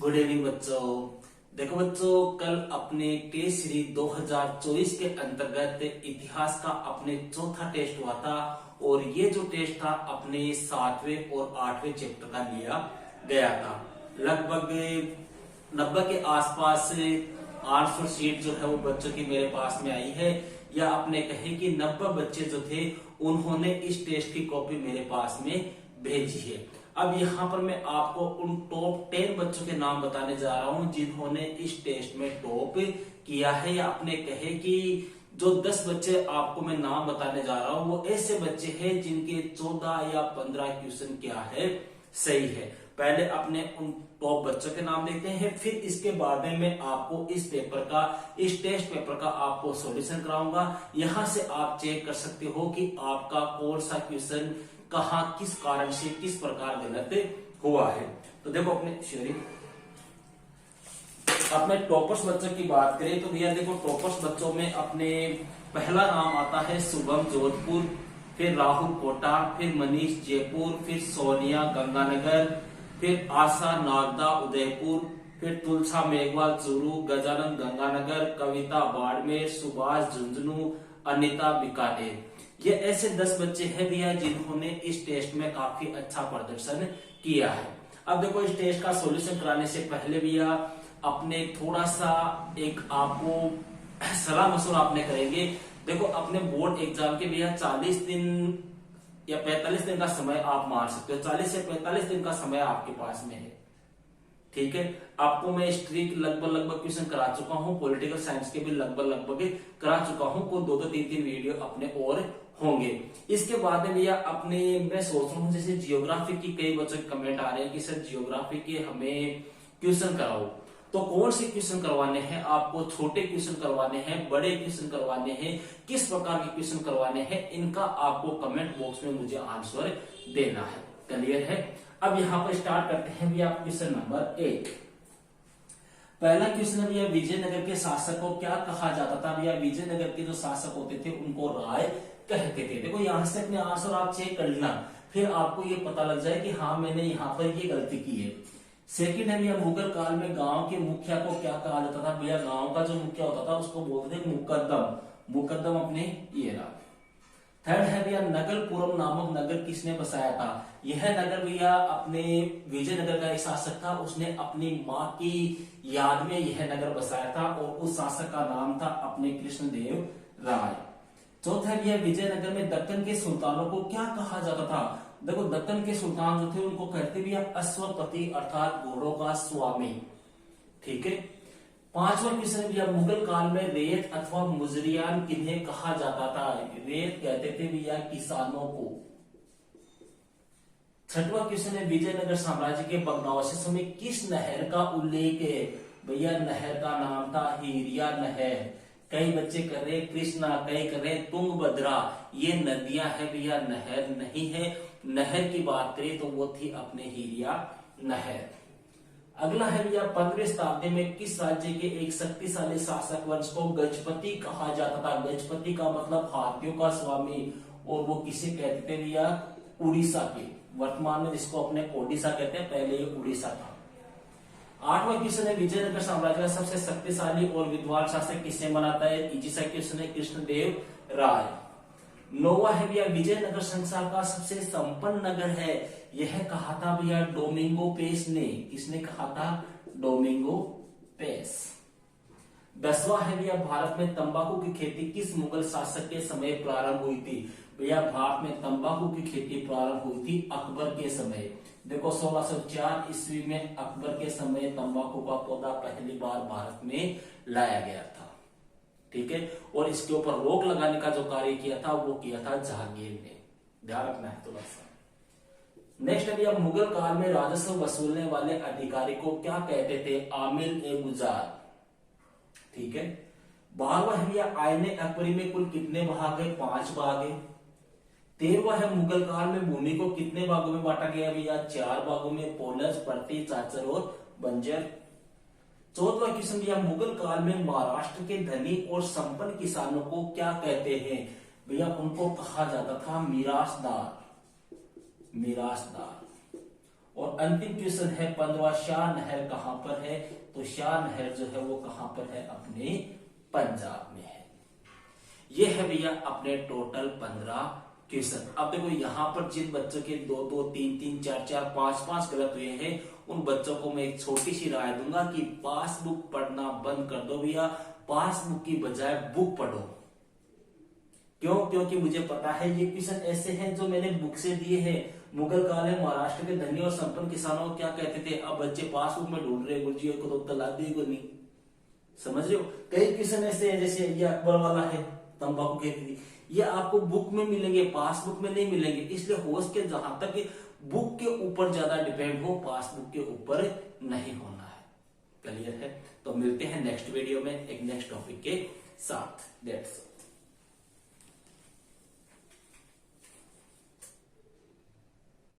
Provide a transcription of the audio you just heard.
Good evening बच्चों। देखो बच्चों, कल अपने टेस्ट सीरीज 2024 के अंतर्गत इतिहास का अपने चौथा टेस्ट हुआ था और ये जो टेस्ट था अपने 7वें और 8वें चैप्टर का लिया गया था। लगभग 90 के आसपास आंसर शीट जो है वो बच्चों की मेरे पास में आई है, या आपने कहे कि 90 बच्चे जो थे उन्होंने इस टेस्ट की कॉपी मेरे पास में भेजी है। अब यहाँ पर मैं आपको उन टॉप 10 बच्चों के नाम बताने जा रहा हूं जिन्होंने इस टेस्ट में टॉप किया है, या आपने कहे कि जो 10 बच्चे आपको मैं नाम बताने जा रहा हूं वो ऐसे बच्चे हैं जिनके 14 या 15 क्वेश्चन क्या है सही है। पहले अपने उन टॉप बच्चों के नाम देखते हैं, फिर इसके बाद में मैं आपको इस पेपर का, इस टेस्ट पेपर का आपको सॉल्यूशन कराऊंगा। यहां से आप चेक कर सकते हो कि आपका कौन सा क्वेश्चन कहां किस कारण से किस प्रकार गलत हुआ है। तो देखो अपने टॉपर्स बच्चों की बात करें तो भैया देखो, टॉपर्स बच्चों में अपने पहला नाम आता है शुभम जोधपुर, फिर राहुल कोटा, फिर मनीष जयपुर, फिर सोनिया गंगानगर, फिर आशा नागदा उदयपुर, फिर तुलसा मेघवाल चूरू, गजानन गंगानगर, कविता बाड़मेर, सुभाष झुंझुनू, अनिता बीकानेर। ये ऐसे 10 बच्चे हैं भैया जिन्होंने इस टेस्ट में काफी अच्छा प्रदर्शन किया है। अब देखो, इस टेस्ट का सॉल्यूशन कराने से पहले भैया अपने थोड़ा सा एक आपको सलाह मशवरा आपने करेंगे। देखो, अपने बोर्ड एग्जाम के भैया 40 दिन या 45 दिन का समय आप मान सकते हो। 40 से 45 दिन का समय आपके पास में है, ठीक है। आपको मैं हिस्ट्री लगभग क्वेश्चन करा चुका हूं, पॉलिटिकल साइंस के भी लगभग करा चुका हूं, को 2-3 वीडियो अपने और होंगे। इसके बाद में भैया अपने मैं सोच रहा हूं, जैसे जियोग्राफी की कई बच्चों के कमेंट आ रहे हैं कि सर जियोग्राफी के हमें क्वेश्चन कराओ, तो कौन से क्वेश्चन करवाने हैं आपको? छोटे क्वेश्चन करवाने हैं, बड़े क्वेश्चन करवाने हैं, किस प्रकार के क्वेश्चन करवाने हैं, इनका आपको कमेंट बॉक्स में मुझे आंसर देना है। क्लियर है? अब यहाँ पर स्टार्ट करते हैं भैया क्वेश्चन नंबर 1। पहला क्वेश्चन है भैया, विजयनगर के शासक को क्या कहा जाता था? भैया विजयनगर के जो शासक होते थे उनको राय कहते थे। देखो, यहां से अपने आंसर आप चेक कर लेना, फिर आपको ये पता लग जाए कि हाँ मैंने यहाँ पर ये गलती की है। सेकंड है भैया, मुगल काल में गांव के मुखिया को क्या कहा जाता था? भैया गांव का जो मुखिया होता था उसको बोलते थे मुकद्दम। मुकद्दम अपने ये रहा। थर्ड है भैया, नगरपुरम नामक नगर किसने बसाया था? यह नगर भैया अपने विजयनगर का एक शासक था, उसने अपनी माँ की याद में यह नगर बसाया था और उस शासक का नाम था अपने कृष्णदेव राय। चौथा है भैया, विजयनगर में दक्कन के सुल्तानों को क्या कहा जाता था? देखो, दक्कन के सुल्तान जो थे उनको कहते भैया अश्वपति, अर्थात घोड़ों का स्वामी, ठीक है। पांचवा क्वेश्चन भैया, मुगल काल में रेत अथवा मुजरियान किन्हें कहा जाता था? रेत कहते थे भैया किसानों को। छठवां क्वेश्चन है, विजयनगर साम्राज्य के भग्नावशेषों में किस नहर का उल्लेख है? भैया नहर का नाम था हिरिया नहर। कई बच्चे कर रहे कृष्णा, कई कर रहे तुंगभद्रा, ये नदियां है भैया, नहर नहीं है। नहर की बात करें तो वो थी अपने हिरिया नहर। अगला है भैया, 15वीं शताब्दी में किस राज्य के एक शक्तिशाली शासक वंश को गजपति कहा जाता था? गजपति का मतलब हाथियों का स्वामी, और वो किसे कहते थे भैया? उड़ीसा के, वर्तमान में जिसको अपने ओडिशा कहते हैं, पहले ये उड़ीसा था। आठवां क्वेश्चन है, विजयनगर साम्राज्य का सबसे शक्तिशाली और विद्वान शासक किसे माना है? इजी सा क्वेश्चन है, कृष्णदेव राय। नौवां है भैया, विजयनगर संसार का सबसे संपन्न नगर है, यह कहा था भैया डोमिंगो पेस ने। किसने कहा था? Domingo Paes. 10वां है भैया, भारत में तंबाकू की खेती किस मुगल शासक के समय प्रारंभ हुई थी? भैया भारत में तंबाकू की खेती प्रारंभ हुई थी अकबर के समय। देखो, 1604 ईस्वी में अकबर के समय तंबाकू का पौधा पहली बार भारत में लाया गया था, ठीक है। और इसके ऊपर रोक लगाने का जो कार्य किया था वो किया था जहांगीर ने, ध्यान रखना है थोड़ा सा। नेक्स्ट है भैया, मुगल काल में राजस्व वसूलने वाले अधिकारी को क्या कहते थे? आमिल ए गुजार, ठीक है। 12वां है भैया, आईने अकबरी में कुल कितने भाग है? 5 भाग है। 13वां है, मुगल काल में भूमि को कितने भागों में बांटा गया भैया? 4 भागों में, पोलज, पर्ती, चाचर और बंजर। 14वां क्वेश्चन भैया, मुगल काल में महाराष्ट्र के धनी और संपन्न किसानों को क्या कहते हैं? भैया उनको कहा जाता था मिरासदार। मिरासदार। और अंतिम क्वेश्चन है 15वां, शाह नहर कहां पर है? तो शाह नहर जो है वो कहां पर है? अपने पंजाब में है। ये है भैया अपने टोटल 15 क्वेश्चन। अब देखो यहाँ पर जिन बच्चों के 2-2, 3-3, 4-4, 5-5 गलत हुए हैं, उन बच्चों को मैं एक छोटी सी राय दूंगा कि पासबुक पढ़ना बंद कर दो भैया, पासबुक की बजाय बुक पढ़ो। क्यों? क्योंकि मुझे पता है ये क्वेश्चन ऐसे हैं जो मैंने बुक से दिए हैं। मुगल काल में महाराष्ट्र के धनी और संपन्न किसानों क्या कहते थे? अब बच्चे पासबुक में ढूंढ रहे गुरुजी को तो तला दी को नहीं, समझ रहे हो? कई क्वेश्चन ऐसे हैं, जैसे ये अकबर वाला है, तंबाकू खेती थी, ये आपको बुक में मिलेंगे, पासबुक में नहीं मिलेंगे। इसलिए हो सके जहां तक बुक के ऊपर ज्यादा डिपेंड हो, पासबुक के ऊपर नहीं होना है। क्लियर है? तो मिलते हैं नेक्स्ट वीडियो में एक नेक्स्ट टॉपिक के साथ। दैट्स